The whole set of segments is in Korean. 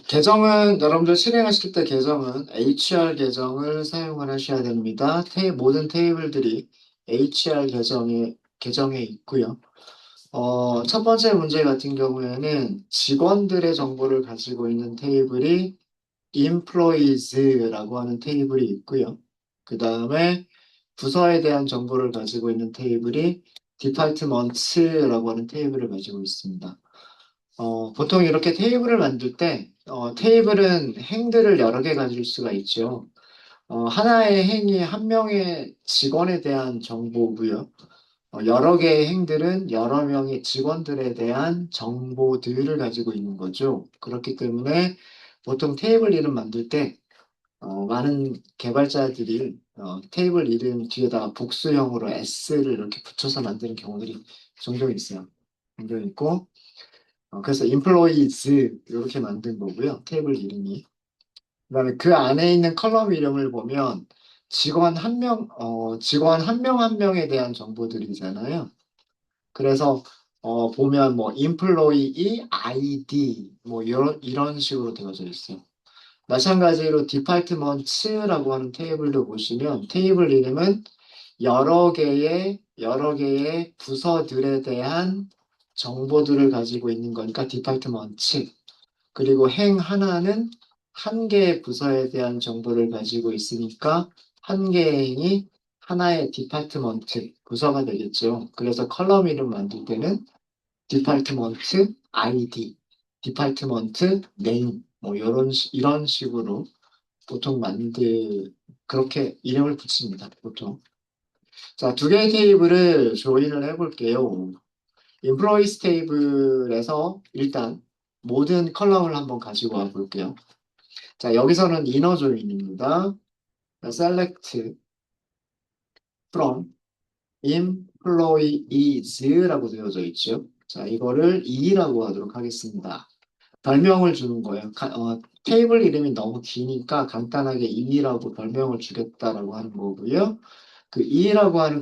계정은 여러분들 실행하실 때 계정은 HR 계정을 사용을 하셔야 됩니다. 모든 테이블들이 HR 계정에 있고요. 첫 번째 문제 같은 경우에는 직원들의 정보를 가지고 있는 테이블이 employees라고 하는 테이블이 있고요. 그 다음에 부서에 대한 정보를 가지고 있는 테이블이 departments라고 하는 테이블을 가지고 있습니다. 보통 이렇게 테이블을 만들 때, 테이블은 행들을 여러 개 가질 수가 있죠. 하나의 행이 한 명의 직원에 대한 정보고요. 여러 개의 행들은 여러 명의 직원들에 대한 정보들을 가지고 있는 거죠. 그렇기 때문에 보통 테이블 이름 만들 때, 많은 개발자들이 테이블 이름 뒤에다가 복수형으로 S를 이렇게 붙여서 만드는 경우들이 종종 있어요. 종종 있고, 그래서 employees 이렇게 만든 거고요. 테이블 이름이. 그다음에 그 안에 있는 컬럼 이름을 보면 직원 한 명에 대한 정보들이잖아요. 그래서 보면 뭐 employee ID 뭐 이런 식으로 되어져 있어요. 마찬가지로 디파트먼츠라고 하는 테이블도 보시면 테이블 이름은 여러 개의 부서들에 대한 정보들을 가지고 있는 거니까 디파트먼츠. 그리고 행 하나는 한 개의 부서에 대한 정보를 가지고 있으니까 한 개의 행이 하나의 디파트먼트 부서가 되겠죠. 그래서 컬럼 이름 만들 때는 디파트먼트 아이디, 디파트먼트 네임 뭐 이런 식으로 보통 그렇게 이름을 붙입니다. 보통. 자, 두 개의 테이블을 조인을 해볼게요. 인플로이스 테이블에서 일단 모든 컬럼을 한번 가지고 와 볼게요. 자, 여기서는 이너 조인입니다. select from employees라고 되어져 있죠. 자, 이거를 E라고 하도록 하겠습니다. 별명을 주는 거예요. 테이블 이름이 너무 기니까 간단하게 E라고 별명을 주겠다라고 하는 거고요. 그 E라고 하는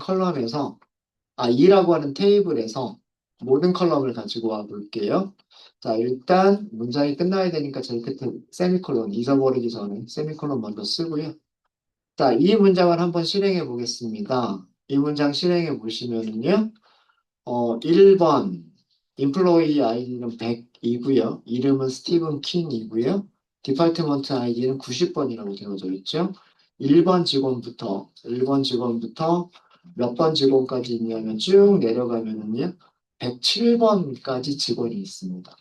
E라고 하는 테이블에서 모든 컬럼을 가지고 와 볼게요. 자, 일단 문장이 끝나야 되니까 제일 끝에 세미콜론 잊어버리기 전에 세미콜론 먼저 쓰고요. 자, 이 문장을 한번 실행해 보겠습니다. 이 문장 실행해 보시면은요, 1번, employee 아이디는 100이고요. 이름은 스티븐 킹이고요. 디파트먼트 아이디는 90번이라고 되어져 있죠. 1번 직원부터 몇 번 직원까지 있냐면 쭉 내려가면은요, 107번까지 직원이 있습니다.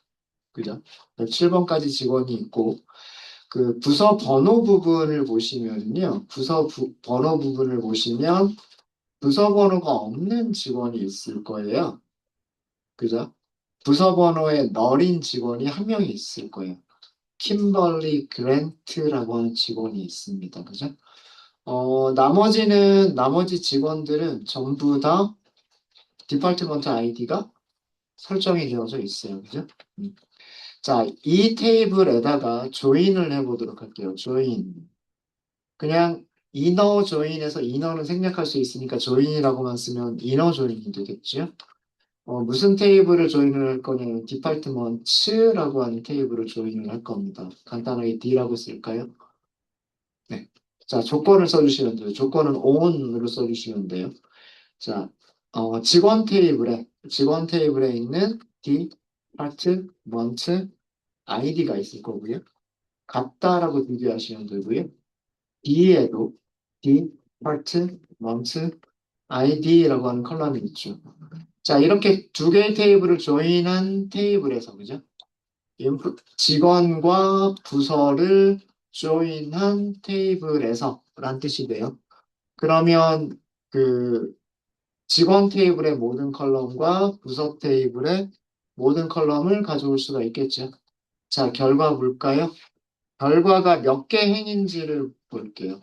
그죠? 107번까지 직원이 있고, 그 부서 번호 부분을 보시면요. 번호 부분을 보시면 부서 번호가 없는 직원이 있을 거예요. 그죠? 부서 번호에 너린 직원이 한 명이 있을 거예요. 킴벌리 그랜트라고 하는 직원이 있습니다. 그죠? 나머지 직원들은 전부 다 디파트먼트 아이디가 설정이 되어져 있어요. 그죠? 음. 자, 이 테이블에다가 조인을 해보도록 할게요. 조인. 그냥 이너 조인에서 이너는 생략할 수 있으니까 조인이라고만 쓰면 이너 조인이 되겠죠. 무슨 테이블을 조인을 할 거냐면 디파트먼츠라고 하는 테이블을 조인을 할 겁니다. 간단하게 D라고 쓸까요? 네. 자, 조건을 써주시면 돼요. 조건은 on으로 써주시면 돼요. 자, 직원 테이블에 있는 디파트먼트 아이디가 있을 거고요. 같다라고 비교하시면 되고요. D에도 디파트먼트 아이디라고 하는 컬럼이 있죠. 자, 이렇게 두 개의 테이블을 조인한 테이블에서, 그죠? 직원과 부서를 조인한 테이블에서 란 뜻이 돼요. 그러면 그 직원 테이블의 모든 컬럼과 부서 테이블의 모든 컬럼을 가져올 수가 있겠죠. 자, 결과 볼까요? 결과가 몇 개 행인지를 볼게요.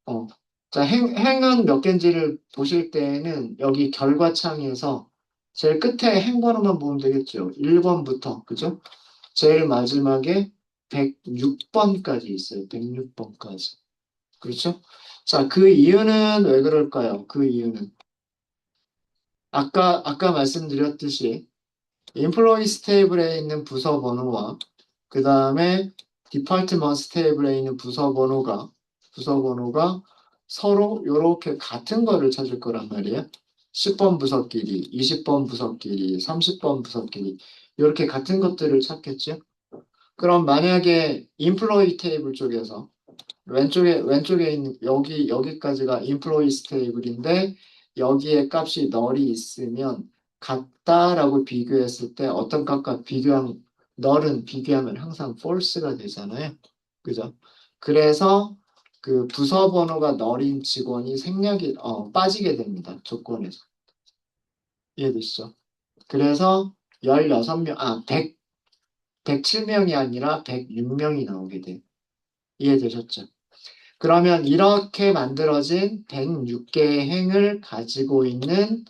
어. 자, 행은 몇 개인지를 보실 때에는 여기 결과창에서 제일 끝에 행 번호만 보면 되겠죠. 1번부터, 그죠? 제일 마지막에 106번까지 있어요. 106번까지. 그렇죠? 자, 그 이유는 왜 그럴까요? 그 이유는. 아까 말씀드렸듯이 employees 테이블에 있는 부서 번호와 그 다음에 departments 테이블에 있는 부서 번호가 서로 이렇게 같은 거를 찾을 거란 말이에요. 10번 부서끼리, 20번 부서끼리, 30번 부서끼리 이렇게 같은 것들을 찾겠죠. 그럼 만약에 employee 테이블 쪽에서 왼쪽에 있는 여기까지가 employees 테이블인데 여기에 값이 널이 있으면 같다라고 비교했을 때 어떤 값과 널은 비교하면 항상 false가 되잖아요. 그죠? 그래서 그 부서 번호가 널인 직원이 빠지게 됩니다. 조건에서. 이해되시죠? 그래서 16명, 107명이 아니라 106명이 나오게 돼요. 이해되셨죠? 그러면 이렇게 만들어진 106개의 행을 가지고 있는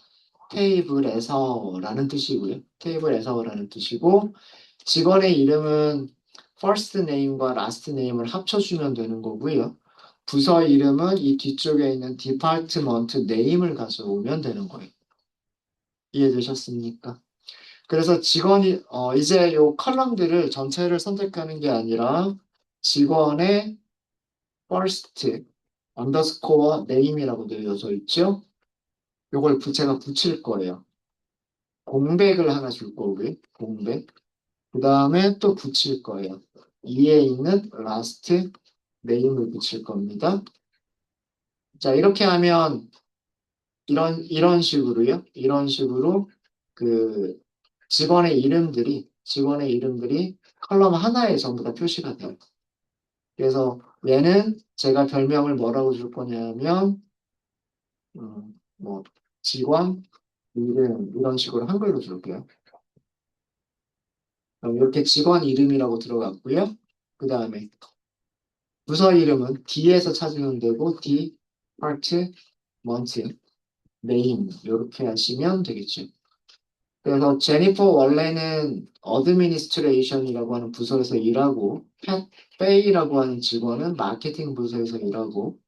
테이블에서라는 뜻이고요. 테이블에서라는 뜻이고 직원의 이름은 first name과 last name을 합쳐주면 되는 거고요. 부서 이름은 이 뒤쪽에 있는 department name을 가져오면 되는 거예요. 이해되셨습니까? 그래서 이제 요 컬럼들을 전체를 선택하는 게 아니라 직원의 first 언더스코어 name이라고 되어져 있죠. 요걸 제가 붙일 거예요. 공백을 하나 줄 거고요. 공백. 그 다음에 또 붙일 거예요. 위에 있는 last name을 붙일 겁니다. 자, 이렇게 하면 이런 식으로요. 이런 식으로 그 직원의 이름들이 컬럼 하나에 전부 다 표시가 돼요. 그래서 얘는 제가 별명을 뭐라고 줄 거냐면 뭐 직원 이름 이런 식으로 한글로 줄게요. 그럼 이렇게 직원 이름이라고 들어갔고요. 그 다음에 부서 이름은 D에서 찾으면 되고 D, Part, Month, Name 이렇게 하시면 되겠죠. 그래서 제니퍼 원래는 어드미니스트레이션이라고 하는 부서에서 일하고 팻 페이라고 하는 직원은 마케팅 부서에서 일하고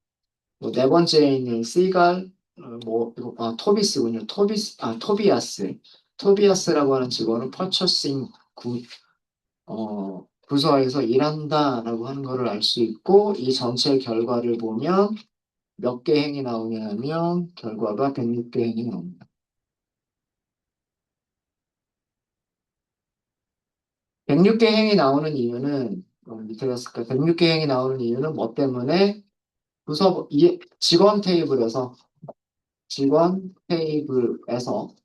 네 번째에 있는 시갈 토비스군요. 토비아스라고 하는 직원은 퍼처싱 부서에서 일한다라고 하는 것을 알 수 있고 이 전체 결과를 보면 몇 개 행이 나오냐면 결과가 106개 행이 나옵니다. 106개 행이 나오는 이유는 밑에 갔을까? 106개 행이 나오는 이유는 뭐 때문에 직원 테이블에서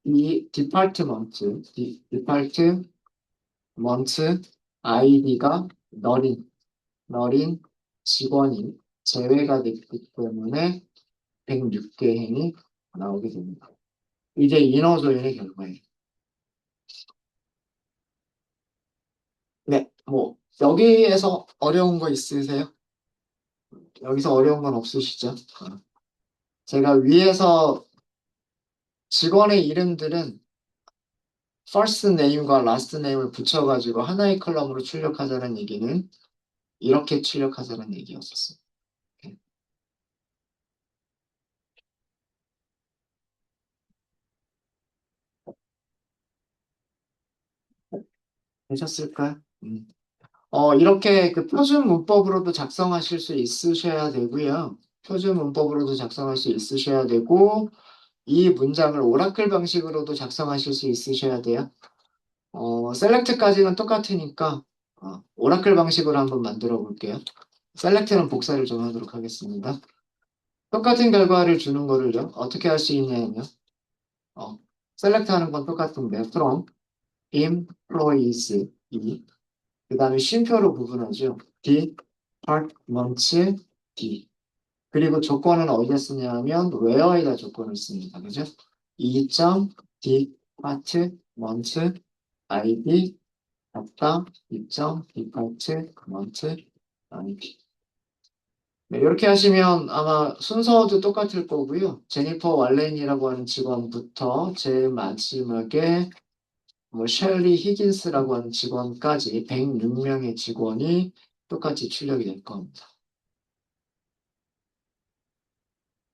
이 디파트먼트 아이디가 너린 직원이 제외가 됐기 때문에 106개 행이 나오게 됩니다. 이제 인어 조인의 결과예요. 네, 뭐 여기에서 어려운 거 있으세요? 여기서 어려운 건 없으시죠? 제가 위에서 직원의 이름들은 first name과 last name을 붙여가지고 하나의 컬럼으로 출력하자는 얘기는 이렇게 출력하자는 얘기였었어요. 네. 되셨을까요? 이렇게 그 표준 문법으로도 작성하실 수 있으셔야 되고요. 표준 문법으로도 작성할 수 있으셔야 되고, 이 문장을 오라클 방식으로도 작성하실 수 있으셔야 돼요. 셀렉트까지는 똑같으니까, 오라클 방식으로 한번 만들어 볼게요. 셀렉트는 복사를 좀 하도록 하겠습니다. 똑같은 결과를 주는 거를요, 어떻게 할 수 있냐면요. 어, 셀렉트 하는 건 똑같은데, from employees, 그 다음에 쉼표로 구분하죠. departments, D. 그리고 조건은 어디에 쓰냐면 where에다 조건을 씁니다. 그죠? 2.department id 같다 2.department id. 네, 이렇게 하시면 아마 순서도 똑같을 거고요. 제니퍼 왈렌이라고 하는 직원부터 제일 마지막에 셸리 히긴스라고 하는 직원까지 106명의 직원이 똑같이 출력이 될 겁니다.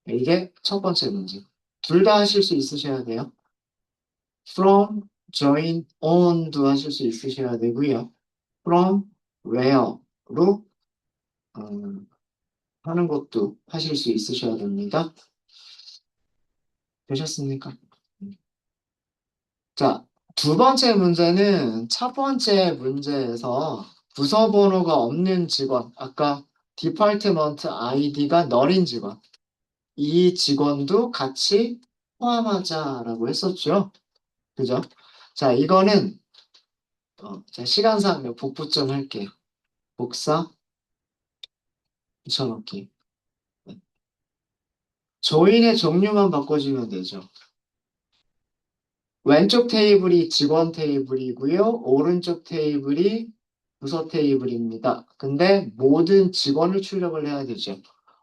이게 첫 번째 문제. 둘 다 하실 수 있으셔야 돼요. From join on도 하실 수 있으셔야 되고요. from, where로 하는 것도 하실 수 있으셔야 됩니다. 되셨습니까? 자, 두 번째 문제는 첫 번째 문제에서 부서 번호가 없는 직원, 아까 디파트먼트 아이디가 널인 직원, 이 직원도 같이 포함하자라고 했었죠. 그죠? 자, 이거는 자, 시간상 복부 좀 할게요. 복사 붙여넣기. 조인의 종류만 바꿔주면 되죠. 왼쪽 테이블이 직원 테이블이고요. 오른쪽 테이블이 부서 테이블입니다. 근데 모든 직원을 출력을 해야 되죠.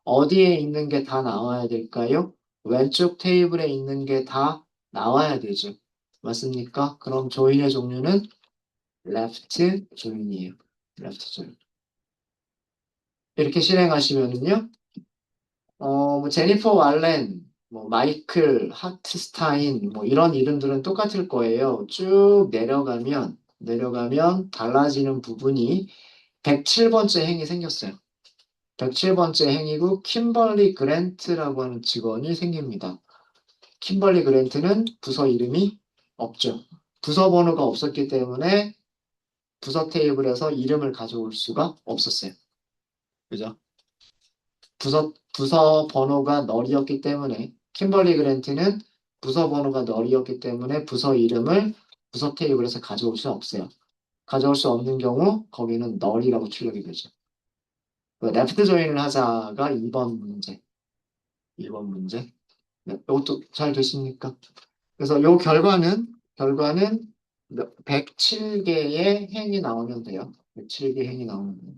어디에 있는 게 다 나와야 될까요? 왼쪽 테이블에 있는 게 다 나와야 되죠. 맞습니까? 그럼 조인의 종류는 left join이에요. left join. 이렇게 실행하시면은요. 뭐 제니퍼 왈렌, 뭐 마이클 하트스타인, 뭐 이런 이름들은 똑같을 거예요. 쭉 내려가면 달라지는 부분이 107번째 행이 생겼어요. 107번째 행이고 킴벌리 그랜트라고 하는 직원이 생깁니다. 킴벌리 그랜트는 부서 이름이 없죠. 부서 번호가 없었기 때문에 부서 테이블에서 이름을 가져올 수가 없었어요. 그죠? 부서 번호가 널이었기 때문에 킴벌리 그랜트는 부서 번호가 널이었기 때문에 부서 이름을 부서 테이블에서 가져올 수 없어요. 가져올 수 없는 경우 거기는 널이라고 출력이 되죠. 레프트 조인을 하자가 2번 문제. 2번 문제. 네, 이것도 잘 되십니까? 그래서 요 결과는 107개의 행이 나오면 돼요. 107개 행이 나오면 돼요.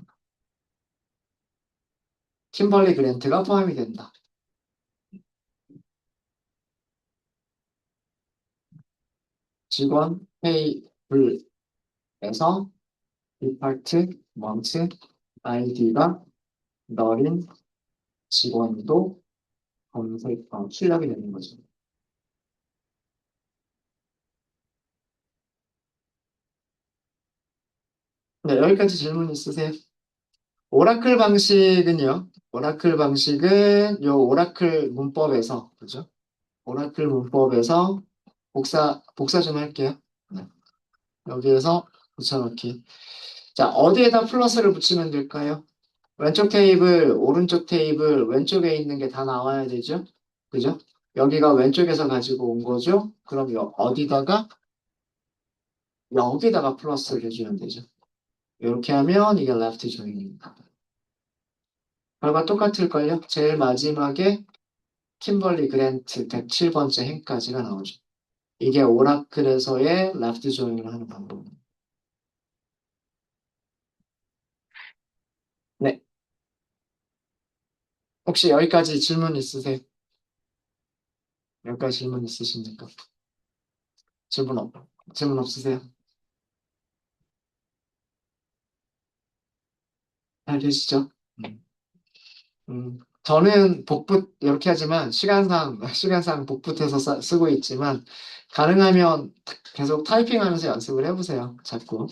킴벌리 그랜트가 포함이 된다. 직원 테이블에서 디파트먼트 아이디가 너린 직원도 출력이 되는 거죠. 네, 여기까지 질문 있으세요? 오라클 방식은 요 오라클 문법에서, 그죠? 오라클 문법에서 복사 좀 할게요. 네, 여기에서 붙여넣기. 자, 어디에다 플러스를 붙이면 될까요? 왼쪽 테이블, 오른쪽 테이블, 왼쪽에 있는 게 다 나와야 되죠? 그죠? 여기가 왼쪽에서 가지고 온 거죠? 그럼 어디다가? 여기다가 플러스를 해주면 되죠. 이렇게 하면 이게 left join입니다. 결과 똑같을걸요? 제일 마지막에 킴벌리 그랜트 107번째 행까지가 나오죠. 이게 오라클에서의 left join을 하는 방법입니다. 네. 혹시 여기까지 질문 있으세요? 여기까지 질문 있으십니까? 질문 질문 없으세요? 잘 되시죠? 음. 저는 복붙 이렇게 하지만 시간상 복붙해서 쓰고 있지만 가능하면 계속 타이핑하면서 연습을 해보세요. 자꾸.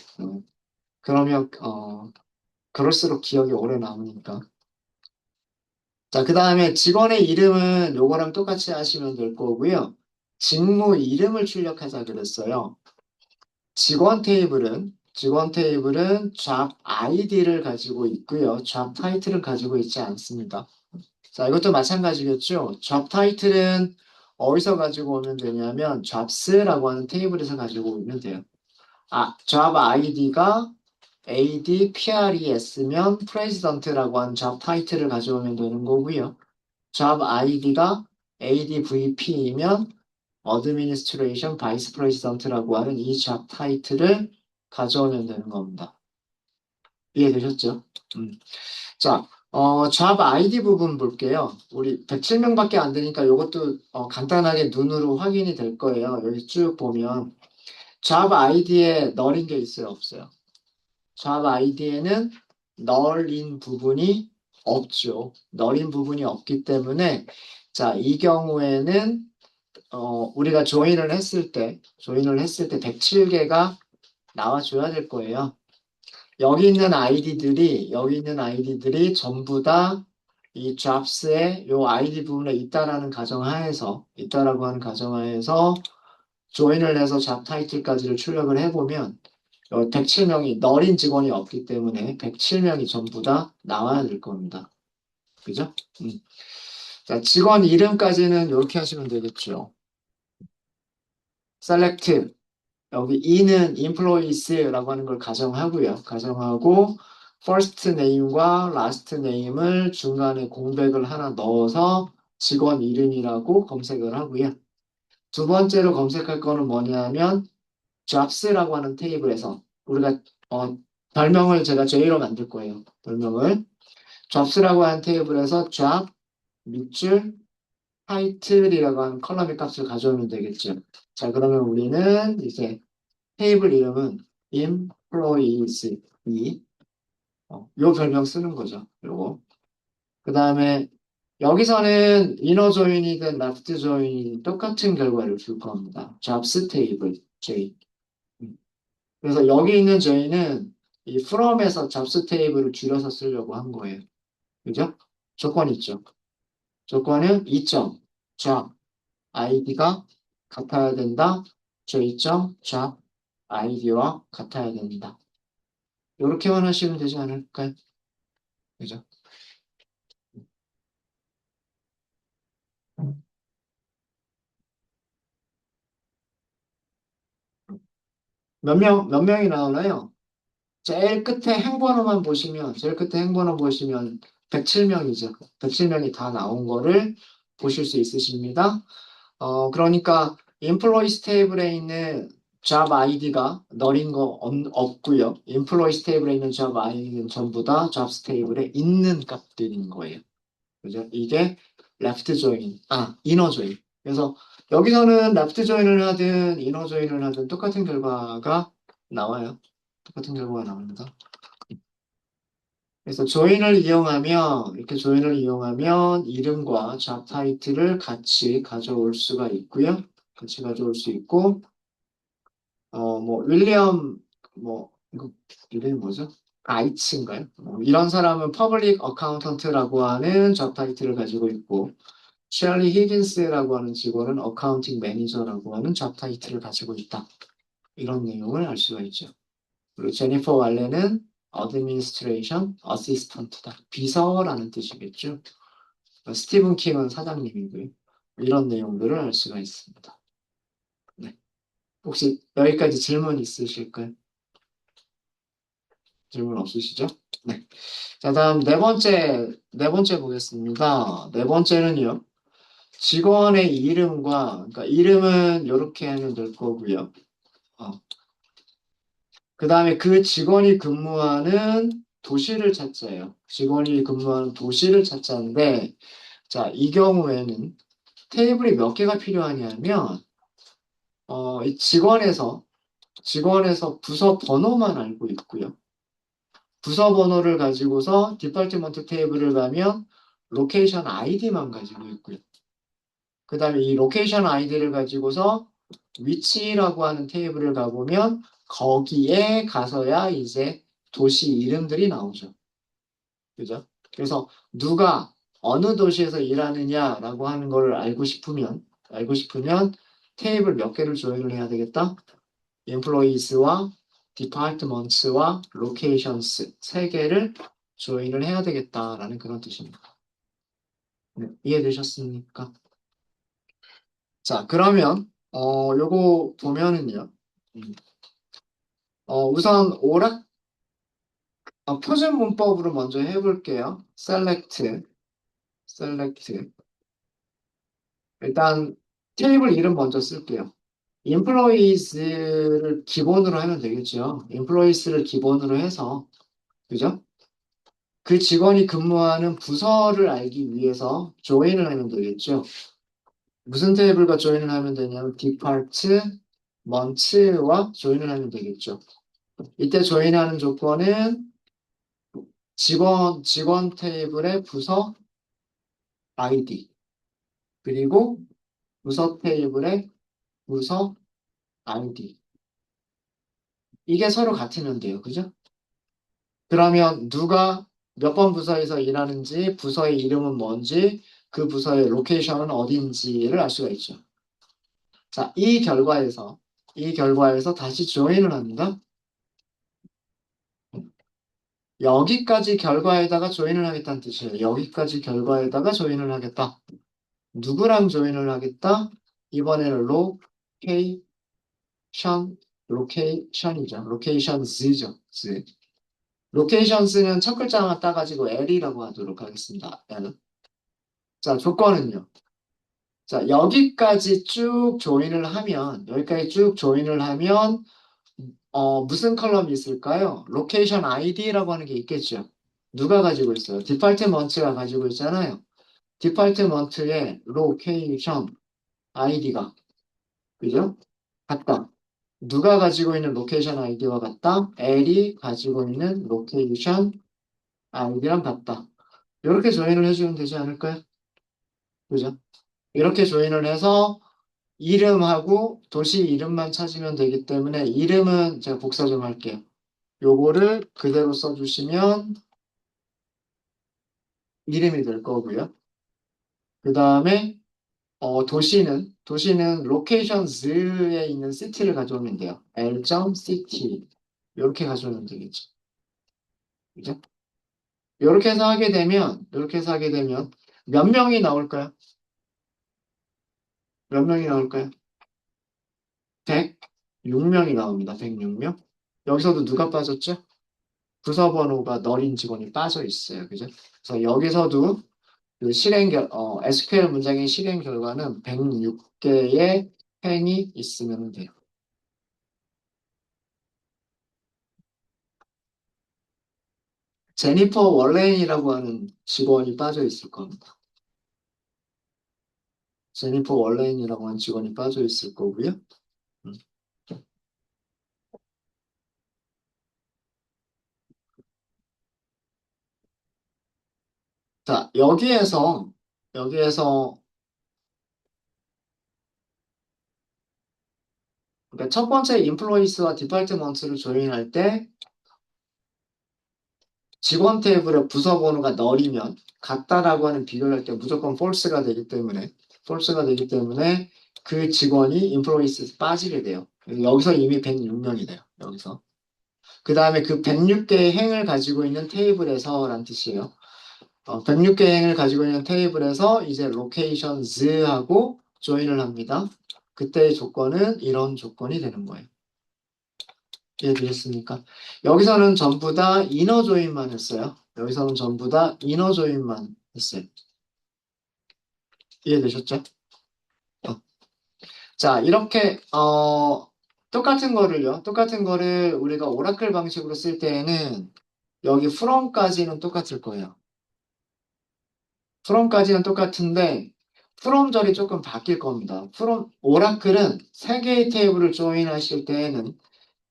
그러면 그럴수록 기억이 오래 남으니까. 자, 그 다음에 직원의 이름은 요거랑 똑같이 하시면 될 거고요. 직무 이름을 출력하자 그랬어요. 직원 테이블은 job ID를 가지고 있고요. job 타이틀을 가지고 있지 않습니다. 자, 이것도 마찬가지겠죠. job 타이틀은 어디서 가지고 오면 되냐면 jobs라고 하는 테이블에서 가지고 오면 돼요. job ID가 ADPRES면 president라고 하는 job 타이틀을 가져오면 되는 거고요. job ID가 ADVP이면 administration vice president라고 하는 이 job 타이틀을 가져오면 되는 겁니다. 이해되셨죠? 음. 자, job ID 부분 볼게요. 우리 107명밖에 안 되니까 이것도 간단하게 눈으로 확인이 될 거예요. 여기 쭉 보면 job ID에 널인 게 있어요, 없어요? job ID에는 널인 부분이 없죠. 널인 부분이 없기 때문에 자, 이 경우에는 우리가 조인을 했을 때 107개가 나와줘야 될 거예요. 여기 있는 아이디들이 전부 다 이 jobs의 요 아이디 부분에 있다라고 하는 가정하에서 조인을 해서 잡 타이틀까지를 출력을 해보면 107명이 너린 직원이 없기 때문에 107명이 전부 다 나와야 될 겁니다. 그죠? 자, 직원 이름까지는 이렇게 하시면 되겠죠. select 여기 E는 employees라고 하는 걸 가정하고요. 가정하고 first name과 last name을 중간에 공백을 하나 넣어서 직원 이름이라고 검색을 하고요. 두 번째로 검색할 거는 뭐냐면 jobs라고 하는 테이블에서 우리가 별명을 제가 J로 만들 거예요. 별명을 jobs라고 하는 테이블에서 job 밑줄 title이라고 하는 컬럼의 값을 가져오면 되겠죠. 자, 그러면 우리는 이제 테이블 이름은 employees 요 별명 쓰는 거죠. 요거. 그 다음에 여기서는 inner join이든 left join이든 똑같은 결과를 줄 겁니다. jobs 테이블 J. 그래서 여기 있는 J는 이 from에서 jobs 테이블을 줄여서 쓰려고 한 거예요. 그죠? 조건 있죠. 조건은 2점 job id가 같아야 된다. J.job id와 같아야 된다. 이렇게만 하시면 되지 않을까요? 그죠? 몇 명이 나오나요? 제일 끝에 행번호 보시면 107명이죠. 107명이 다 나온 거를 보실 수 있으십니다. 그러니까 employees 테이블에 있는 job ID가 너린 거 없고요. employees 테이블에 있는 job ID는 전부 다 jobs 테이블에 있는 값들인 거예요. 그죠? 이게 left join, inner join. 그래서 여기서는 left join을 하든 inner join을 하든 똑같은 결과가 나와요. 똑같은 결과가 나옵니다. 그래서 조인을 이용하면 이름과 잡 타이틀을 같이 가져올 수가 있고요. 같이 가져올 수 있고, 윌리엄, 이거 이름이 뭐죠? 아이츠인가요? 이런 사람은 퍼블릭 어카운턴트라고 하는 잡 타이틀을 가지고 있고, 셜리 히긴스라고 하는 직원은 어카운팅 매니저라고 하는 잡 타이틀을 가지고 있다. 이런 내용을 알 수가 있죠. 그리고 제니퍼 왈레는 어드미니스트레이션 어시스턴트다. 비서라는 뜻이겠죠. 스티븐 킹은 사장님이고요. 이런 내용들을 알 수가 있습니다. 네. 혹시 여기까지 질문 있으실까요? 질문 없으시죠? 네. 자, 다음 네 번째 보겠습니다. 네 번째는요. 직원의 이름과, 그러니까 이름은 이렇게 하면 될 거고요. 그 다음에 그 직원이 근무하는 도시를 찾자예요. 직원이 근무하는 도시를 찾자인데, 자, 이 경우에는 테이블이 몇 개가 필요하냐면, 이 직원에서 부서 번호만 알고 있고요. 부서 번호를 가지고서 디파트먼트 테이블을 가면 로케이션 아이디만 가지고 있고요. 그 다음에 이 로케이션 아이디를 가지고서 위치라고 하는 테이블을 가보면 거기에 가서야 이제 도시 이름들이 나오죠. 그죠? 그래서 누가 어느 도시에서 일하느냐라고 하는 걸 알고 싶으면 테이블 몇 개를 조인을 해야 되겠다? employees와 departments와 locations 세 개를 조인을 해야 되겠다라는 그런 뜻입니다. 네, 이해되셨습니까? 자, 그러면 요거 보면은요. 음, 우선 표준 문법으로 먼저 해볼게요. select. 일단 테이블 이름 먼저 쓸게요. employees를 기본으로 하면 되겠죠. employees를 기본으로 해서, 그죠? 그 직원이 근무하는 부서를 알기 위해서 join을 하면 되겠죠. 무슨 테이블과 join을 하면 되냐면 department와 join을 하면 되겠죠. 이때 join하는 조건은 직원 테이블의 부서 아이디 그리고 부서 테이블의 부서 아이디. 이게 서로 같으면 돼요. 그죠? 그러면 누가 몇 번 부서에서 일하는지, 부서의 이름은 뭔지, 그 부서의 로케이션은 어딘지를 알 수가 있죠. 자, 이 결과에서 다시 조인을 합니다. 여기까지 결과에다가 조인을 하겠다는 뜻이에요. 여기까지 결과에다가 조인을 하겠다. 누구랑 조인을 하겠다? 이번에는 로케이션이죠. 로케이션즈죠. 즈. 로케이션스는 첫 글자만 따가지고 L이라고 하도록 하겠습니다. L. 자, 조건은요. 자, 여기까지 쭉 조인을 하면, 무슨 컬럼이 있을까요? 로케이션 아이디라고 하는 게 있겠죠. 누가 가지고 있어요? 디파트먼트가 가지고 있잖아요. 디파트먼트의 로케이션 아이디가, 그죠? 같다. 누가 가지고 있는 로케이션 아이디와 같다? L이 가지고 있는 로케이션 아이디랑 같다. 이렇게 조인을 해주면 되지 않을까요? 그죠? 이렇게 조인을 해서 이름하고 도시 이름만 찾으면 되기 때문에 이름은 제가 복사 좀 할게요. 요거를 그대로 써주시면 이름이 될 거고요. 그 다음에 도시는 locations.에 있는 city를 가져오면 돼요. L.city 이렇게 가져오면 되겠죠. 그죠? 이렇게 해서 하게 되면 몇 명이 나올까요? 몇 명이 나올까요? 106명이 나옵니다. 106명. 여기서도 누가 빠졌죠? 부서 번호가 너린 직원이 빠져 있어요. 그죠? 그래서 여기서도 그 SQL 문장의 실행 결과는 106개의 행이 있으면 돼요. 제니퍼 월렌이라고 하는 직원이 빠져 있을 겁니다. 제니퍼 월렌이라고 하는 직원이 빠져 있을 거고요. 음. 자, 여기에서 그러니까 첫 번째 인플로이스와 디파트먼트를 조인할 때 직원 테이블의 부서 번호가 널이면 같다라고 하는 비교를 할 때 무조건 false가 되기 때문에 그 직원이 인플로이스에서 빠지게 돼요. 여기서 이미 106명이 돼요. 여기서. 그 다음에 그 106개의 행을 가지고 있는 테이블에서란 뜻이에요. 106개 행을 가지고 있는 테이블에서 이제 locations하고 조인을 합니다. 그때의 조건은 이런 조건이 되는 거예요. 이해되셨습니까? 여기서는 전부 다 이너 조인만 했어요. 여기서는 전부 다 이너 조인만 했어요. 이해되셨죠? 어. 자, 이렇게 똑같은 거를 우리가 오라클 방식으로 쓸 때에는 여기 from까지는 똑같을 거예요. from까지는 똑같은데 from절이 조금 바뀔 겁니다. 오라클은 세 개의 테이블을 조인하실 때에는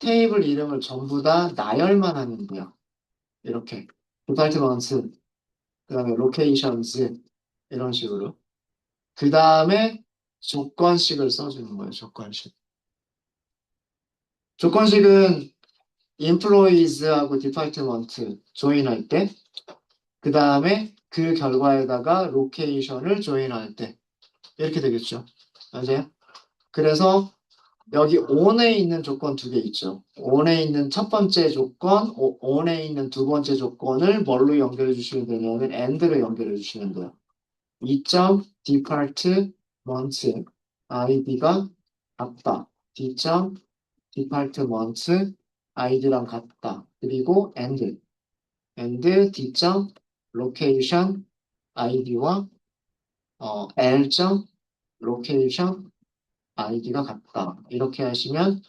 테이블 이름을 전부 다 나열만 하면 돼요. 이렇게 디파트먼트 그다음에 locations 이런 식으로. 그 다음에 조건식을 써주는 거예요. 조건식. 조건식은 employees하고 department 조인할 때, 그 다음에 그 결과에다가 location을 조인할 때 이렇게 되겠죠. 맞아요? 그래서 여기 on에 있는 조건 두 개 있죠. on에 있는 첫 번째 조건, on에 있는 두 번째 조건을 뭘로 연결해 주시면 되냐면 and로 연결해 주시면 돼요. 2점 디파트먼트 아이디가 같다. D점 디파트먼트 아이디랑 같다. 그리고 D점 로케이션 아이디와 L점 로케이션 아이디가 같다. 이렇게 하시면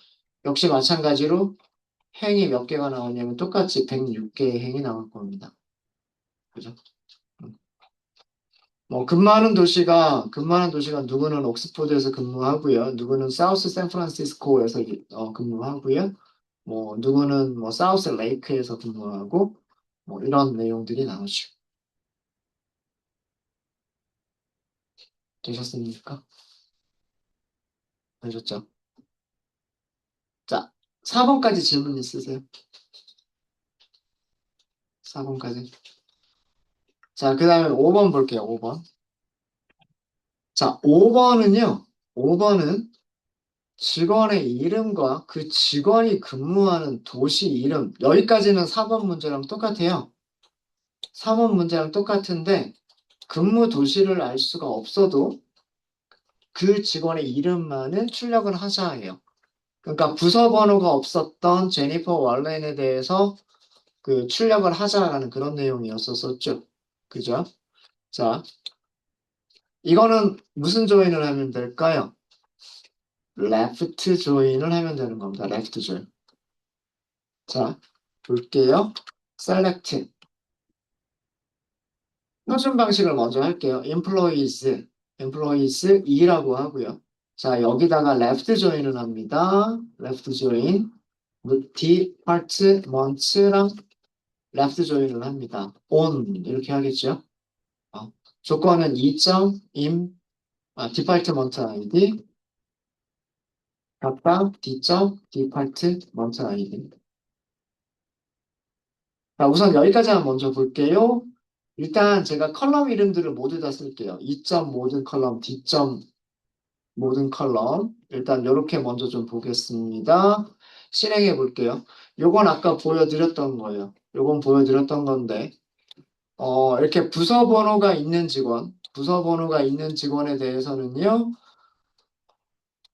역시 마찬가지로 행이 몇 개가 나오냐면 똑같이 106개의 행이 나올 겁니다. 그죠? 근무하는 도시가 누구는 옥스포드에서 근무하고요. 누구는 사우스 샌프란시스코에서 근무하고요. 누구는 사우스 레이크에서 근무하고 이런 내용들이 나오죠. 되셨습니까? 하셨죠? 자, 4번까지 질문 있으세요? 4번까지. 자, 그 다음에 5번 볼게요. 5번. 자, 5번은요. 5번은 직원의 이름과 그 직원이 근무하는 도시 이름. 여기까지는 4번 문제랑 똑같아요. 4번 문제랑 똑같은데 근무 도시를 알 수가 없어도 그 직원의 이름만은 출력을 하자 해요. 그러니까 부서 번호가 없었던 제니퍼 월렌에 대해서 그 출력을 하자라는 그런 내용이었었죠. 그죠? 자, 이거는 무슨 조인을 하면 될까요? left join을 하면 되는 겁니다. left join. 자, 볼게요. select. 표준 방식을 먼저 할게요. employees 2라고 하고요. 자, 여기다가 left join을 합니다. left join. department랑 left join을 합니다. on 이렇게 하겠죠. 조건은 2.im department id 각각 department id. 자, 우선 여기까지만 먼저 볼게요. 일단 제가 컬럼 이름들을 모두 다 쓸게요. 2점 모든 컬럼, D점 모든 컬럼. 일단 이렇게 먼저 좀 보겠습니다. 실행해 볼게요. 요건 아까 보여드렸던 거예요. 요건 보여드렸던 건데, 이렇게 부서 번호가 있는 직원, 부서 번호가 있는 직원에 대해서는요,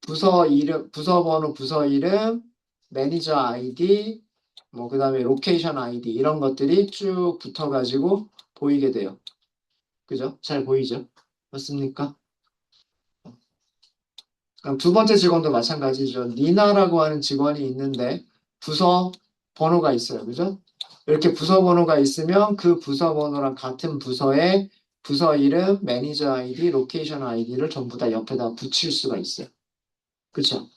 부서 이름, 부서 번호, 부서 이름, 매니저 아이디, 뭐, 그 다음에 로케이션 아이디, 이런 것들이 쭉 붙어가지고 보이게 돼요. 그죠? 잘 보이죠? 맞습니까? 그럼 두 번째 직원도 마찬가지죠. 니나라고 하는 직원이 있는데 부서 번호가 있어요. 그죠? 이렇게 부서 번호가 있으면 그 부서 번호랑 같은 부서의 부서 이름, 매니저 아이디, 로케이션 아이디를 전부 다 옆에다 붙일 수가 있어요. 그쵸?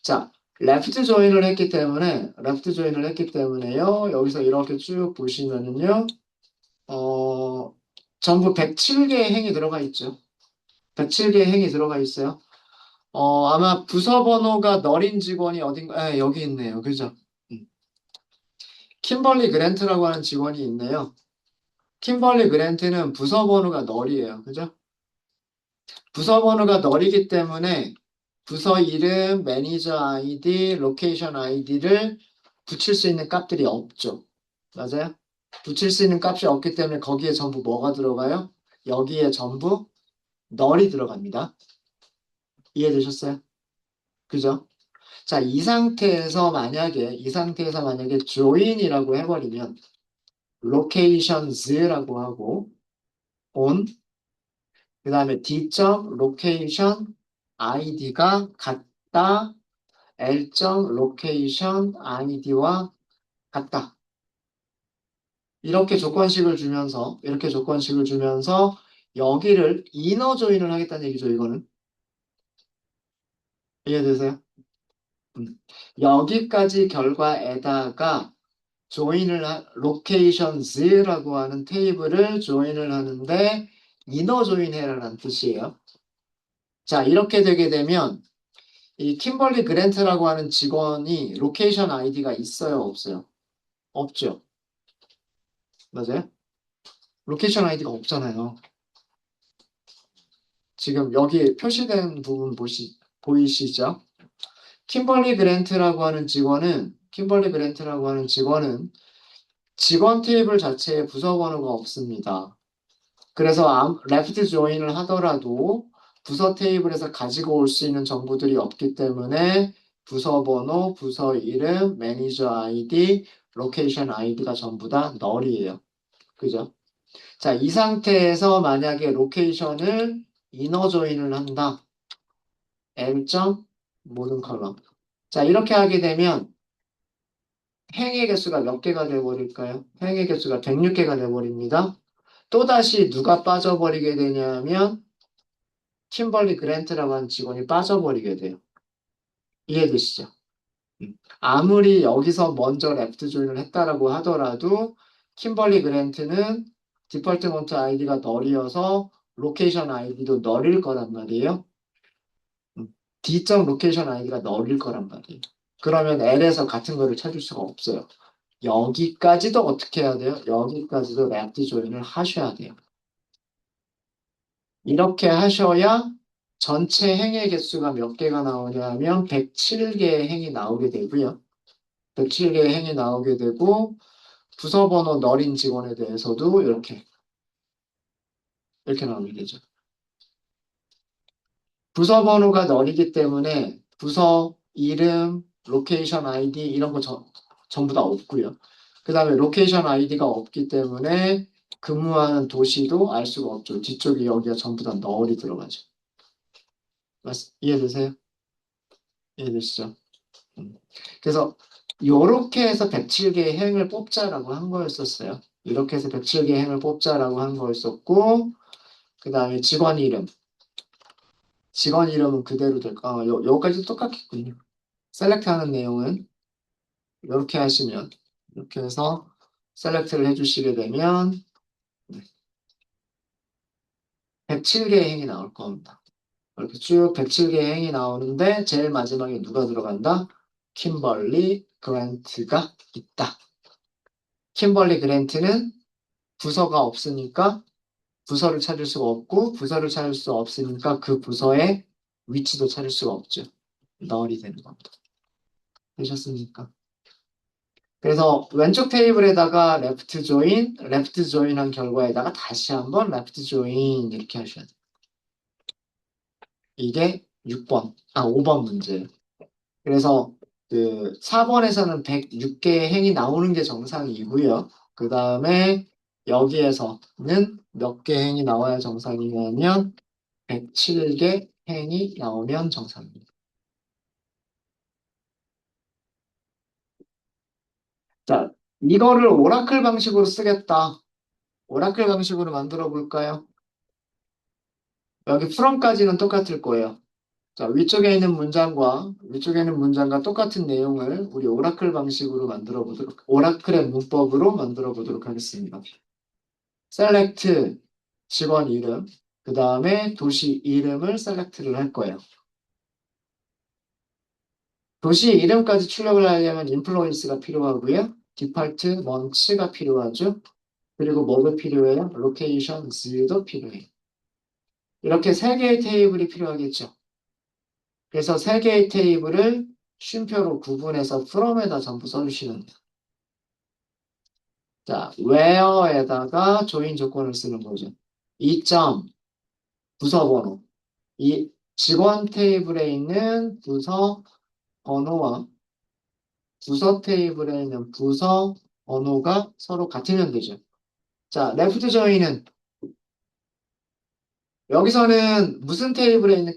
자, 레프트 조인을 했기 때문에, 레프트 조인을 했기 때문에요. 여기서 이렇게 쭉 보시면은요, 어, 전부 107개의 행이 들어가 있죠. 107개의 행이 들어가 있어요. 아마 부서 번호가 너린 직원이 어딘가, 여기 있네요. 그죠? 음. 킴벌리 그랜트라고 하는 직원이 있네요. 킴벌리 그랜트는 부서 번호가 널이에요. 그죠? 부서 번호가 널이기 때문에 부서 이름, 매니저 아이디, 로케이션 아이디를 붙일 수 있는 값들이 없죠. 맞아요? 붙일 수 있는 값이 없기 때문에 거기에 전부 뭐가 들어가요? 여기에 전부 널이 들어갑니다. 이해되셨어요? 그죠? 자, 이 상태에서 만약에 join이라고 해버리면 locations라고 하고 on 그 다음에 d.location id가 같다 l.location id와 같다. 이렇게 조건식을 주면서 여기를 inner join을 하겠다는 얘기죠. 이거는 이해되세요? 여기까지 결과에다가 locations라고 하는 테이블을 조인을 하는데 inner join해라는 뜻이에요. 자, 이렇게 되게 되면 이 킴벌리 그랜트라고 하는 직원이 로케이션 아이디가 있어요, 없어요? 없죠. 맞아요? 로케이션 아이디가 없잖아요. 지금 여기 표시된 부분 보이시죠? 킴벌리 그랜트라고 하는 직원은 직원 테이블 자체에 부서 번호가 없습니다. 그래서 레프트 조인을 하더라도 부서 테이블에서 가지고 올 수 있는 정보들이 없기 때문에 부서 번호, 부서 이름, 매니저 아이디, 로케이션 아이디가 전부 다 널이에요. 그죠? 자, 이 상태에서 만약에 로케이션을 이너 조인을 한다. L. 모든 컬럼. 자, 이렇게 하게 되면 행의 개수가 몇 개가 돼버릴까요? 행의 개수가 106개가 돼버립니다. 또다시 누가 빠져버리게 되냐면 킴벌리 그랜트라고 하는 직원이 빠져버리게 돼요. 이해되시죠? 아무리 여기서 먼저 레프트 조인을 했다라고 하더라도 킴벌리 그랜트는 디폴트먼트 아이디가 널이어서 로케이션 아이디도 널일 거란 말이에요. 음. D.location 로케이션 아이디가 널일 거란 말이에요. 그러면 L에서 같은 거를 찾을 수가 없어요. 여기까지도 어떻게 해야 돼요? 여기까지도 랩트 조인을 하셔야 돼요. 이렇게 하셔야 전체 행의 개수가 몇 개가 나오냐면 107개의 행이 나오게 되고요. 107개의 행이 나오게 되고 부서번호 너린 직원에 대해서도 이렇게 나오게 되죠. 부서번호가 너리기 때문에 부서 이름, 로케이션 아이디 이런 거 전부 다 없고요. 그 다음에 로케이션 아이디가 없기 때문에 근무하는 도시도 알 수가 없죠. 뒤쪽에 여기가 전부 다 널이 들어가죠. 이해되세요? 이해되시죠? 음. 그래서 이렇게 해서 107개의 행을 뽑자라고 한 거였었어요. 이렇게 해서 107개의 행을 뽑자라고 한 거였었고 그 다음에 직원 이름. 직원 이름은 그대로 될까? 여기까지 똑같겠군요. 셀렉트 하는 내용은 이렇게 하시면 이렇게 해서 셀렉트를 해주시게 되면 107개의 행이 나올 겁니다. 이렇게 쭉 107개의 행이 나오는데 제일 마지막에 누가 들어간다? 킴벌리 그랜트가 있다. 킴벌리 그랜트는 부서가 없으니까 부서를 찾을 수가 없고 부서를 찾을 수 없으니까 그 부서의 위치도 찾을 수가 없죠. 널이 되는 겁니다. 되셨습니까? 그래서 왼쪽 테이블에다가 레프트 조인한 결과에다가 다시 한번 레프트 조인 이렇게 하셔야 돼요. 이게 5번 문제예요. 그래서 그 4번에서는 106개의 행이 나오는 게 정상이고요. 그 다음에 여기에서는 몇 개 행이 나와야 정상이냐면 107개 행이 나오면 정상입니다. 자, 이거를 오라클 방식으로 쓰겠다. 오라클 방식으로 만들어 볼까요? 여기 from까지는 똑같을 거예요. 자, 위쪽에 있는 문장과 똑같은 내용을 우리 오라클의 문법으로 만들어 보도록 하겠습니다. select 직원 이름, 그 다음에 도시 이름을 셀렉트를 할 거예요. 도시 이름까지 출력을 하려면 employees가 필요하고요. departments가 필요하죠. 그리고 뭐가 필요해요? locations도 필요해요. 이렇게 세 개의 테이블이 필요하겠죠. 그래서 세 개의 테이블을 쉼표로 구분해서 from에다 전부 써주시면 돼요. 자, where에다가 조인 조건을 쓰는 거죠. 이 점, 부서 번호. 이 직원 테이블에 있는 부서 번호와 부서 테이블에 있는 부서 번호가 서로 같으면 되죠. 자, 레프트 조인은 여기서는 무슨 테이블에 있는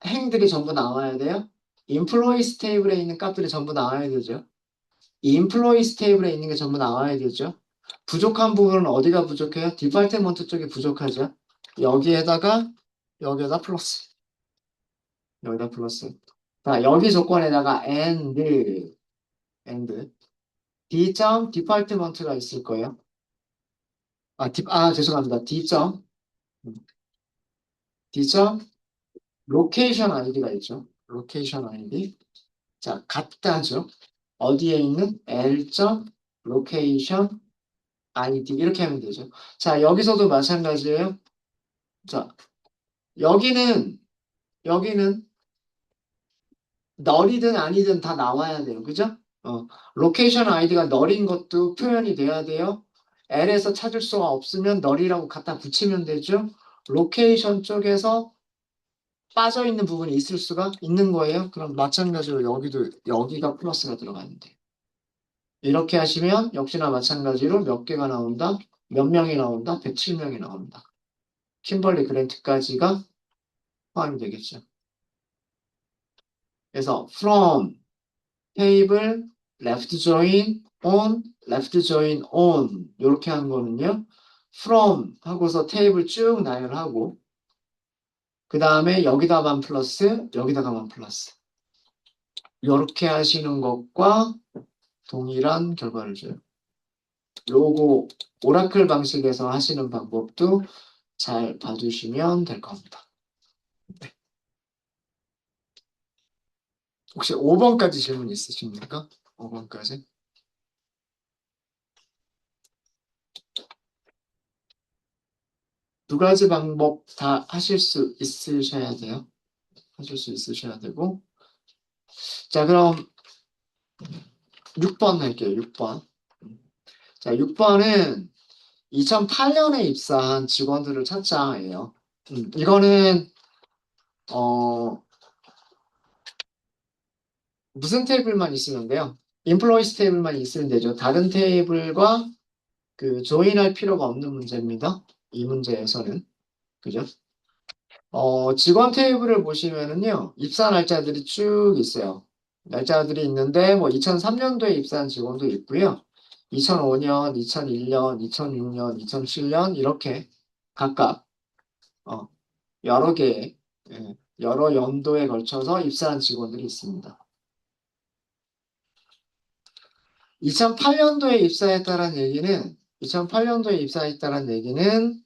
행들이 전부 나와야 돼요? 인플로이스 테이블에 있는 값들이 전부 나와야 되죠. 이 인플로이스 테이블에 있는 게 전부 나와야 되죠. 부족한 부분은 어디가 부족해요? 디파트먼트 쪽이 부족하죠. 여기에다가 여기에다 플러스. 여기다 플러스. 자, 여기 조건에다가 and D.점 디파트먼트가 있을 거예요. 죄송합니다. D.점 로케이션 아이디가 있죠. 로케이션 아이디. 자, 같다죠. 어디에 있는 L.점 로케이션 아이디 이렇게 하면 되죠. 자, 여기서도 마찬가지예요. 자, 여기는 널이든 아니든 다 나와야 돼요. 그죠? 로케이션 아이디가 널인 것도 표현이 돼야 돼요. L에서 찾을 수가 없으면 널이라고 갖다 붙이면 되죠. 로케이션 쪽에서 빠져 있는 부분이 있을 수가 있는 거예요. 그럼 마찬가지로 여기가 플러스가 들어가는데. 이렇게 하시면 역시나 마찬가지로 몇 개가 나온다? 몇 명이 나온다? 107명이 나온다. 킴벌리 그랜트까지가 포함이 되겠죠. 그래서 from table left join on left join on 이렇게 한 거는요. from 하고서 테이블 쭉 나열하고 그 다음에 여기다만 플러스 여기다가만 플러스 이렇게 하시는 것과 동일한 결과를 줘요. 요거 오라클 방식에서 하시는 방법도 잘 봐주시면 될 겁니다. 혹시 5번까지 질문 있으십니까? 5번까지. 두 가지 방법 다 하실 수 있으셔야 돼요. 하실 수 있으셔야 되고. 자, 그럼 6번 할게요. 6번. 자, 6번은 2008년에 입사한 직원들을 찾자예요. 이거는 어, 무슨 테이블만 있으면 돼요? 인플로이스 테이블만 있으면 되죠. 다른 테이블과 그 조인할 필요가 없는 문제입니다. 이 문제에서는. 그죠? 직원 테이블을 보시면은요, 입사 날짜들이 쭉 있어요. 날짜들이 있는데, 뭐, 2003년도에 입사한 직원도 있고요. 2005년, 2001년, 2006년, 2007년, 이렇게 각각, 어, 여러 개의, 여러 연도에 걸쳐서 입사한 직원들이 있습니다. 2008년도에 입사했다는 얘기는, 2008년도에 입사했다는 얘기는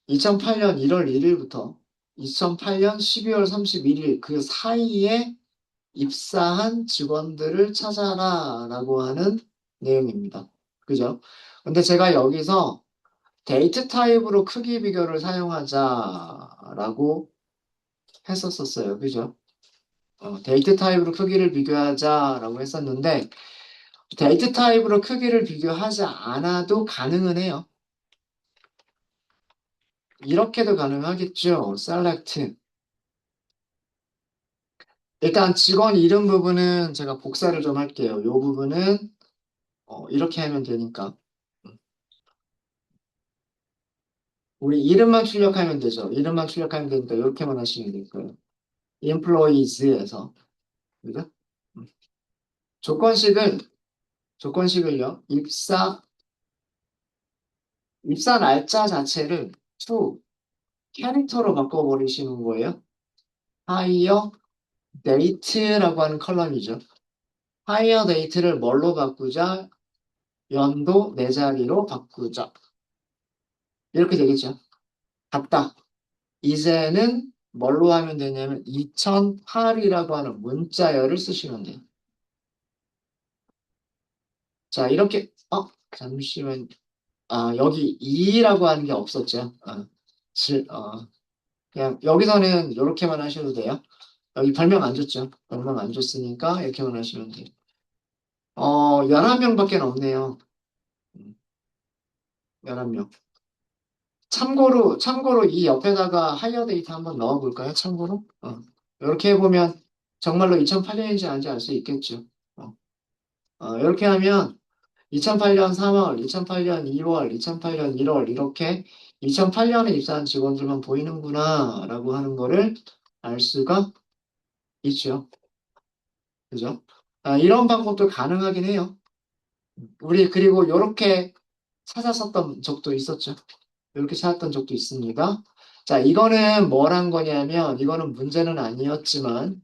2008년 1월 1일부터 2008년 12월 31일 그 사이에 입사한 직원들을 찾아라라고 하는 내용입니다. 그죠? 근데 제가 여기서 데이트 타입으로 크기 비교를 사용하자라고 했었어요. 그죠? 데이트 타입으로 크기를 비교하자라고 했었는데 데이트 타입으로 크기를 비교하지 않아도 가능은 해요. 이렇게도 가능하겠죠. select. 일단 직원 이름 부분은 제가 복사를 좀 할게요. 이 부분은 이렇게 하면 되니까. 우리 이름만 출력하면 되죠. 이름만 출력하면 되니까 이렇게만 하시면 될 거예요. employees에서. 그죠? 음. 조건식을, 조건식을요. 입사 날짜 자체를 to 캐릭터로 바꿔버리시는 거예요. hire date라고 하는 컬럼이죠. hire date를 뭘로 바꾸자? 연도 네 자리로 바꾸자. 이렇게 되겠죠. 같다. 이제는 뭘로 하면 되냐면 2008이라고 하는 문자열을 쓰시면 돼요. 자, 이렇게 잠시만. 여기 2라고 하는 게 없었죠. 그냥 여기서는 이렇게만 하셔도 돼요. 여기 별명 안 줬죠. 별명 안 줬으니까 이렇게만 하시면 돼요. 11명밖에 없네요. 11명. 참고로 이 옆에다가 하이어 데이터 한번 넣어볼까요? 참고로? 이렇게 해보면 정말로 2008년인지 아닌지 알 수 있겠죠. 어. 이렇게 하면 2008년 3월, 2008년 2월, 2008년 1월 이렇게 2008년에 입사한 직원들만 보이는구나 라고 하는 거를 알 수가 있죠. 그죠? 이런 방법도 가능하긴 해요. 우리 그리고 이렇게 찾았었던 적도 있었죠. 이렇게 찾았던 적도 있습니다. 자, 이거는 뭘 한 거냐면 이거는 문제는 아니었지만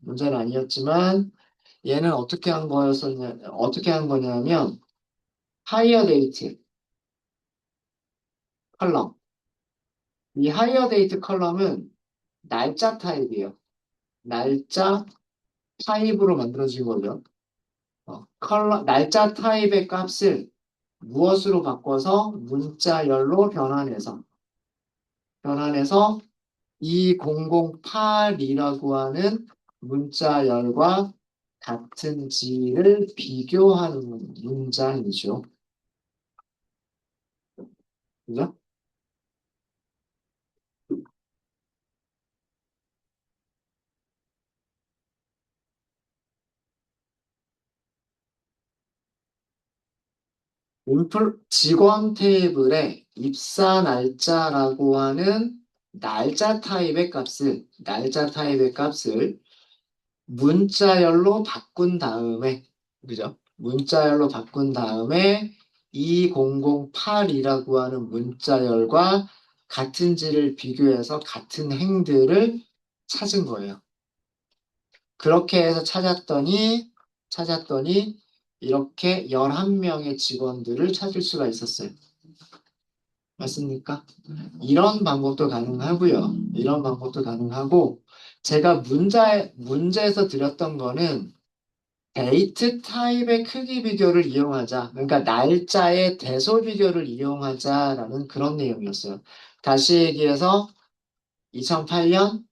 얘는 어떻게 한 거냐면 하이어 데이트 컬럼. 이 하이어 데이트 컬럼은 날짜 타입이에요. 날짜 타입으로 만들어진 거죠. 날짜 타입의 값을 무엇으로 바꿔서 문자열로 변환해서 2008이라고 하는 문자열과 같은지를 비교하는 문장이죠. 그죠? 직원 테이블에 입사 날짜라고 하는 날짜 타입의 값을 문자열로 바꾼 다음에, 그죠? 문자열로 바꾼 다음에 2008이라고 하는 문자열과 같은지를 비교해서 같은 행들을 찾은 거예요. 그렇게 해서 찾았더니 이렇게 11명의 직원들을 찾을 수가 있었어요. 맞습니까? 이런 방법도 가능하고요. 이런 방법도 가능하고 제가 문제에서 드렸던 거는 데이트 타입의 크기 비교를 이용하자. 그러니까 날짜의 대소 비교를 이용하자라는 그런 내용이었어요. 다시 얘기해서 2008년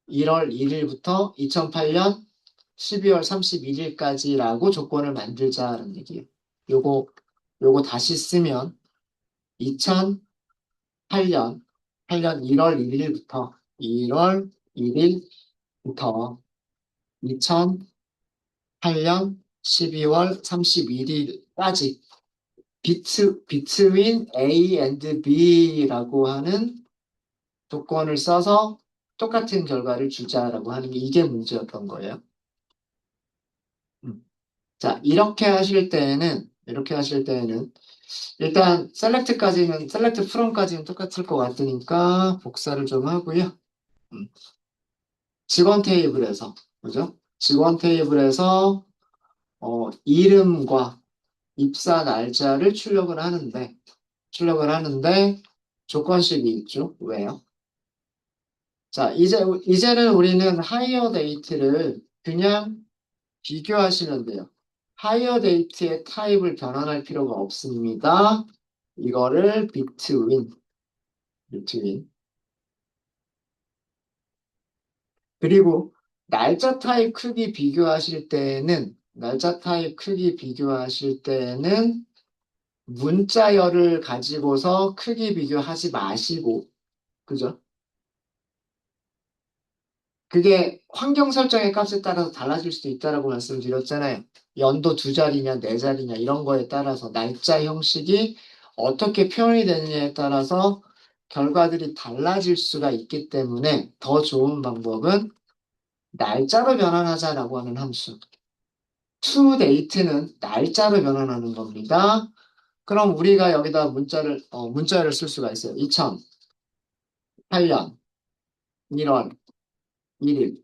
1월 1일부터 2008년 12월 31일까지라고 조건을 만들자라는 얘기예요. 요거, 요거 다시 쓰면 2008년 8년 1월 1일부터 2008년 12월 31일까지 between A and B라고 하는 조건을 써서 똑같은 결과를 주자라고 하는 게 이게 문제였던 거예요. 음. 자, 이렇게 하실 때에는 일단 셀렉트 프롬까지는 똑같을 것 같으니까 복사를 좀 하고요. 음. 직원 테이블에서 그죠? 직원 테이블에서 이름과 입사 날짜를 출력을 하는데 조건식이 있죠. 왜요? 자, 이제는 우리는 하이어 데이트를 그냥 비교하시면 돼요. 하이어 데이트의 타입을 변환할 필요가 없습니다. 이거를 between. 그리고 날짜 타입 크기 비교하실 때는 문자열을 가지고서 크기 비교하지 마시고, 그죠? 그게 환경 설정의 값에 따라서 달라질 수도 있다라고 말씀드렸잖아요. 연도 두 자리냐, 네 자리냐, 이런 거에 따라서 날짜 형식이 어떻게 표현이 되느냐에 따라서 결과들이 달라질 수가 있기 때문에 더 좋은 방법은 날짜로 변환하자라고 하는 함수. to date는 날짜로 변환하는 겁니다. 그럼 우리가 여기다 문자를 쓸 수가 있어요. 2008년 1월 1일.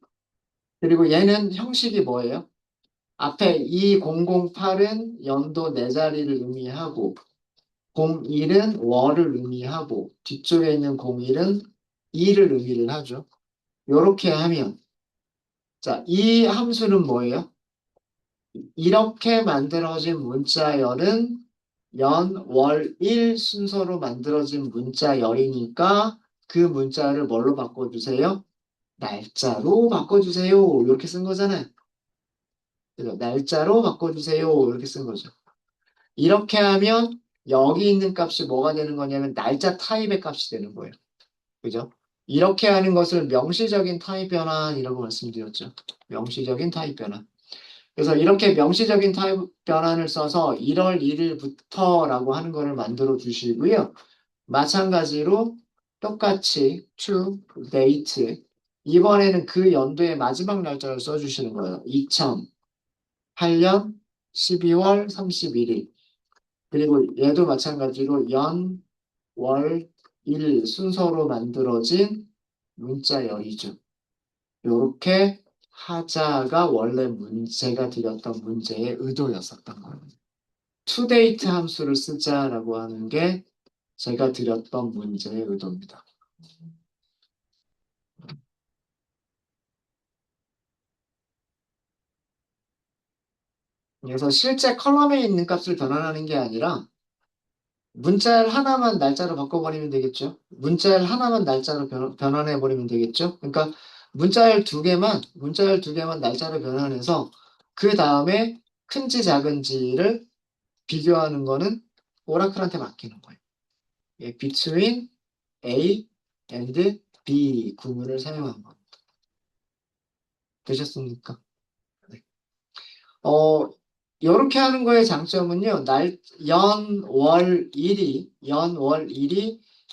그리고 얘는 형식이 뭐예요? 앞에 2008은 연도 네 자리를 의미하고 01은 월을 의미하고 뒤쪽에 있는 01은 일을 의미를 하죠. 요렇게 하면 자, 이 함수는 뭐예요? 이렇게 만들어진 문자열은 연, 월, 일 순서로 만들어진 문자열이니까 그 문자를 뭘로 바꿔주세요? 날짜로 바꿔주세요. 이렇게 쓴 거잖아요. 그죠? 날짜로 바꿔주세요. 이렇게 쓴 거죠. 이렇게 하면 여기 있는 값이 뭐가 되는 거냐면 날짜 타입의 값이 되는 거예요. 그죠? 이렇게 하는 것을 명시적인 타입 변환이라고 말씀드렸죠. 명시적인 타입 변환. 그래서 이렇게 명시적인 타입 변환을 써서 1월 1일부터라고 하는 거를 만들어 주시고요. 마찬가지로 똑같이 to date 이번에는 그 연도의 마지막 날짜를 써주시는 거예요. 2008년 12월 31일 그리고 얘도 마찬가지로 연, 월, 일 순서로 만들어진 문자열이죠. 이렇게 하자가 원래 제가 드렸던 문제의 의도였었던 거예요. to-date 함수를 쓰자라고 하는 게 제가 드렸던 문제의 의도입니다. 그래서 실제 컬럼에 있는 값을 변환하는 게 아니라 문자열 하나만 날짜로 바꿔버리면 되겠죠. 문자열 하나만 날짜로 변환해버리면 되겠죠. 그러니까 문자열 두 개만 날짜로 변환해서 그 다음에 큰지 작은지를 비교하는 거는 오라클한테 맡기는 거예요. 예, between A and B 구문을 사용한 거. 되셨습니까? 네. 어, 이렇게 하는 거의 장점은요, 연, 월, 일이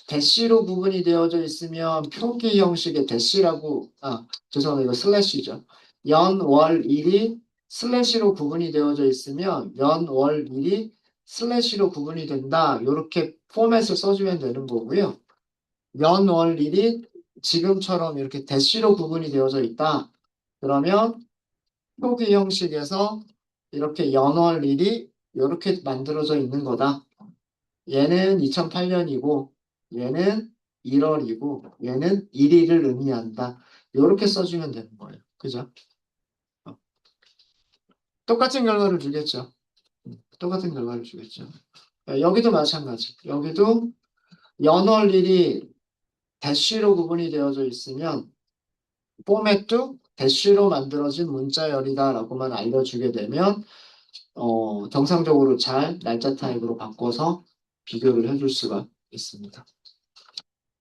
대시로 구분이 되어져 있으면 표기 형식의 죄송합니다. 이거 슬래시죠. 연, 월, 일이 슬래시로 구분이 되어져 있으면 연, 월, 일이 슬래시로 구분이 된다. 이렇게 포맷을 써주면 되는 거고요. 연, 월, 일이 지금처럼 이렇게 대시로 구분이 되어져 있다. 그러면 표기 형식에서 이렇게 연월일이 이렇게 만들어져 있는 거다. 얘는 2008년이고 얘는 1월이고 얘는 1일을 의미한다. 이렇게 써주면 되는 거예요. 그죠? 똑같은 결과를 주겠죠. 똑같은 결과를 주겠죠. 여기도 마찬가지. 여기도 연월일이 대쉬로 구분이 되어져 있으면 포맷도 대쉬로 만들어진 문자열이다라고만 알려주게 되면 정상적으로 잘 날짜 타입으로 바꿔서 비교를 해줄 수가 있습니다.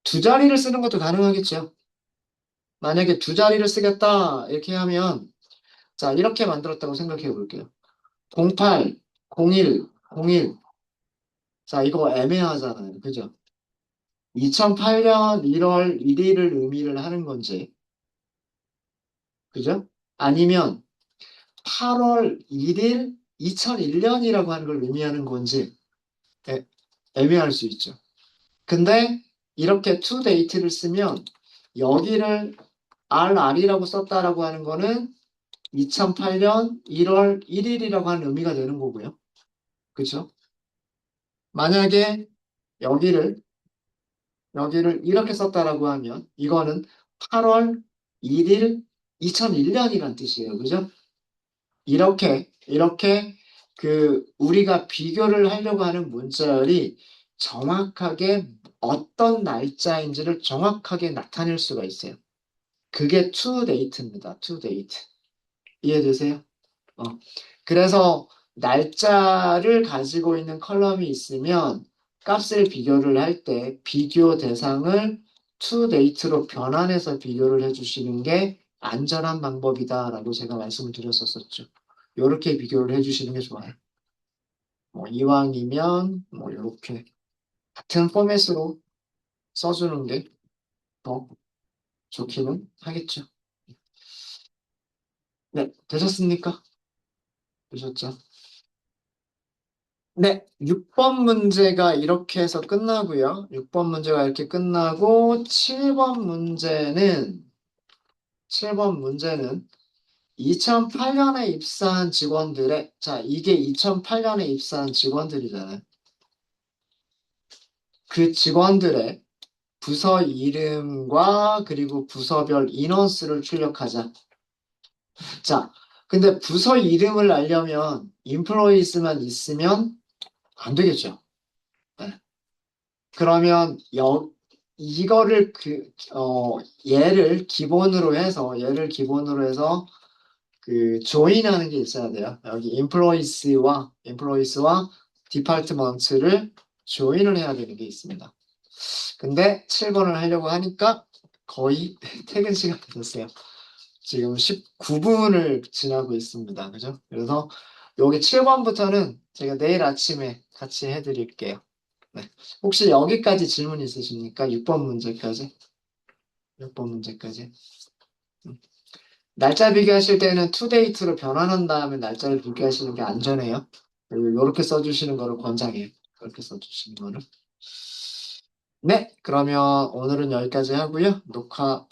두 자리를 쓰는 것도 가능하겠죠. 만약에 두 자리를 쓰겠다 이렇게 하면 자 이렇게 만들었다고 생각해 볼게요. 08, 01, 01. 자 이거 애매하잖아요. 그죠? 2008년 1월 1일을 의미를 하는 건지 그죠? 아니면 8월 1일 2001년이라고 하는 걸 의미하는 건지 애, 애매할 수 있죠. 근데 이렇게 to date를 쓰면 여기를 RR이라고 썼다라고 하는 거는 2008년 1월 1일이라고 하는 의미가 되는 거고요. 그렇죠? 만약에 여기를 이렇게 썼다라고 하면 이거는 8월 1일 2001년이란 뜻이에요. 그죠? 이렇게 그 우리가 비교를 하려고 하는 문자열이 정확하게 어떤 날짜인지를 정확하게 나타낼 수가 있어요. 그게 to date입니다. to date. 이해되세요? 어. 그래서 날짜를 가지고 있는 컬럼이 있으면 값을 비교를 할 때 비교 대상을 to date로 변환해서 비교를 해주시는 게 안전한 방법이다라고 제가 말씀을 드렸었죠. 이렇게 비교를 해주시는 게 좋아요. 뭐 이왕이면 뭐 이렇게 같은 포맷으로 써주는 게 더 좋기는 하겠죠. 네, 되셨습니까? 되셨죠? 네, 6번 문제가 이렇게 해서 끝나고요. 6번 문제가 이렇게 끝나고 7번 문제는 2008년에 입사한 직원들의 자, 이게 2008년에 입사한 직원들이잖아요. 그 직원들의 부서 이름과 그리고 부서별 인원수를 출력하자. 자, 근데 부서 이름을 알려면 employees만 있으면 안 되겠죠. 네. 그러면 이거를 얘를 기본으로 해서 그 조인하는 게 있어야 돼요. 여기 employees와 department를 조인을 해야 되는 게 있습니다. 근데 7번을 하려고 하니까 거의 퇴근 시간이 됐어요. 지금 19분을 지나고 있습니다. 그죠? 그래서 여기 7번부터는 제가 내일 아침에 같이 해드릴게요. 네. 혹시 여기까지 질문 있으십니까? 6번 문제까지? 6번 문제까지. 음. 날짜 비교하실 때는 투데이트로 변환한 다음에 날짜를 비교하시는 게 안전해요. 이렇게 써주시는 거를 권장해요. 그렇게 써주시는 거를. 네, 그러면 오늘은 여기까지 하고요. 녹화